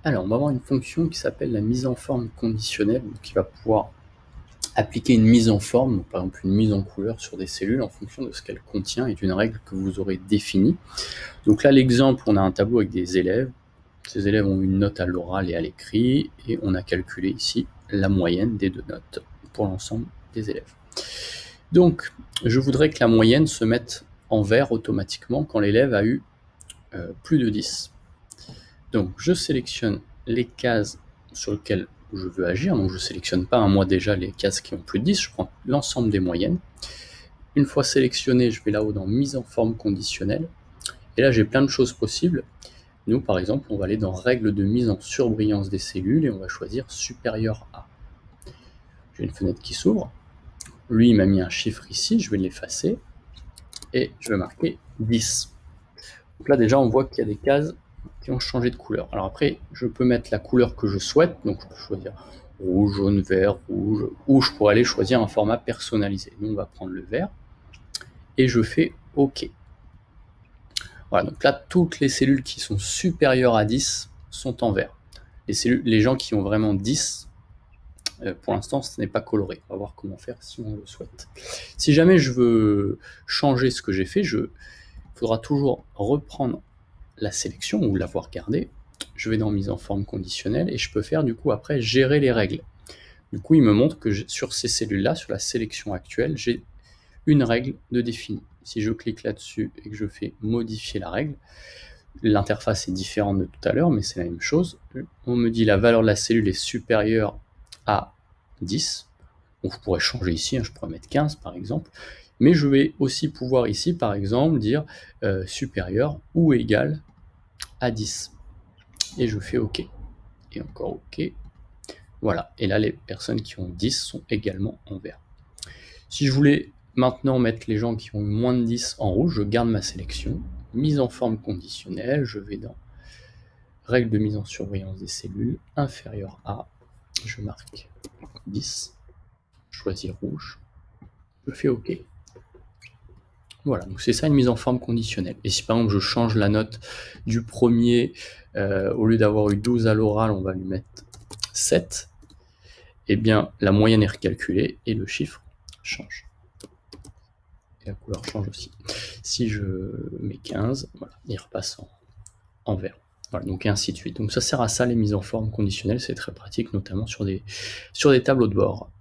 Alors, on va avoir une fonction qui s'appelle la mise en forme conditionnelle, donc qui va pouvoir appliquer une mise en forme, par exemple une mise en couleur sur des cellules en fonction de ce qu'elle contient et d'une règle que vous aurez définie. Donc là, l'exemple, on a un tableau avec des élèves. Ces élèves ont une note à l'oral et à l'écrit, et on a calculé ici la moyenne des deux notes pour l'ensemble des élèves. Donc, je voudrais que la moyenne se mette en vert automatiquement quand l'élève a eu plus de 10. Donc, je sélectionne les cases sur lesquelles je veux agir. Donc, je ne sélectionne pas, moi déjà, les cases qui ont plus de 10. Je prends l'ensemble des moyennes. Une fois sélectionné, je vais là-haut dans Mise en forme conditionnelle. Et là, j'ai plein de choses possibles. Nous, par exemple, on va aller dans Règles de mise en surbrillance des cellules et on va choisir supérieur à. J'ai une fenêtre qui s'ouvre. Lui, il m'a mis un chiffre ici. Je vais l'effacer. Et je vais marquer 10. Donc là, déjà, on voit qu'il y a des cases qui ont changé de couleur. Alors après, je peux mettre la couleur que je souhaite, donc je peux choisir rouge, jaune, vert, rouge, ou je pourrais aller choisir un format personnalisé. Nous, on va prendre le vert, et je fais OK. Voilà, donc là, toutes les cellules qui sont supérieures à 10 sont en vert. Les gens qui ont vraiment 10, pour l'instant, ce n'est pas coloré. On va voir comment faire si on le souhaite. Si jamais je veux changer ce que j'ai fait, il faudra toujours reprendre la sélection ou l'avoir gardée. Je vais dans mise en forme conditionnelle et je peux faire du coup après gérer les règles. Du coup, il me montre que sur ces cellules-là, sur la sélection actuelle, j'ai une règle de définie. Si je clique là-dessus et que je fais modifier la règle, l'interface est différente de tout à l'heure, mais c'est la même chose. On me dit la valeur de la cellule est supérieure à 10. Donc je pourrais changer ici, je pourrais mettre 15 par exemple. Mais je vais aussi pouvoir ici, par exemple, dire supérieur ou égal à 10. Et je fais OK. Et encore OK. Voilà. Et là, les personnes qui ont 10 sont également en vert. Si je voulais maintenant mettre les gens qui ont eu moins de 10 en rouge, je garde ma sélection. Mise en forme conditionnelle. Je vais dans Règle de mise en surveillance des cellules. Inférieur à. Je marque 10. Je choisis rouge. Je fais OK. Voilà, donc c'est ça une mise en forme conditionnelle. Et si par exemple je change la note du premier, au lieu d'avoir eu 12 à l'oral, on va lui mettre 7, eh bien la moyenne est recalculée et le chiffre change. Et la couleur change aussi. Si je mets 15, voilà, il repasse en vert. Voilà, donc et ainsi de suite. Donc ça sert à ça les mises en forme conditionnelles, c'est très pratique, notamment sur des tableaux de bord.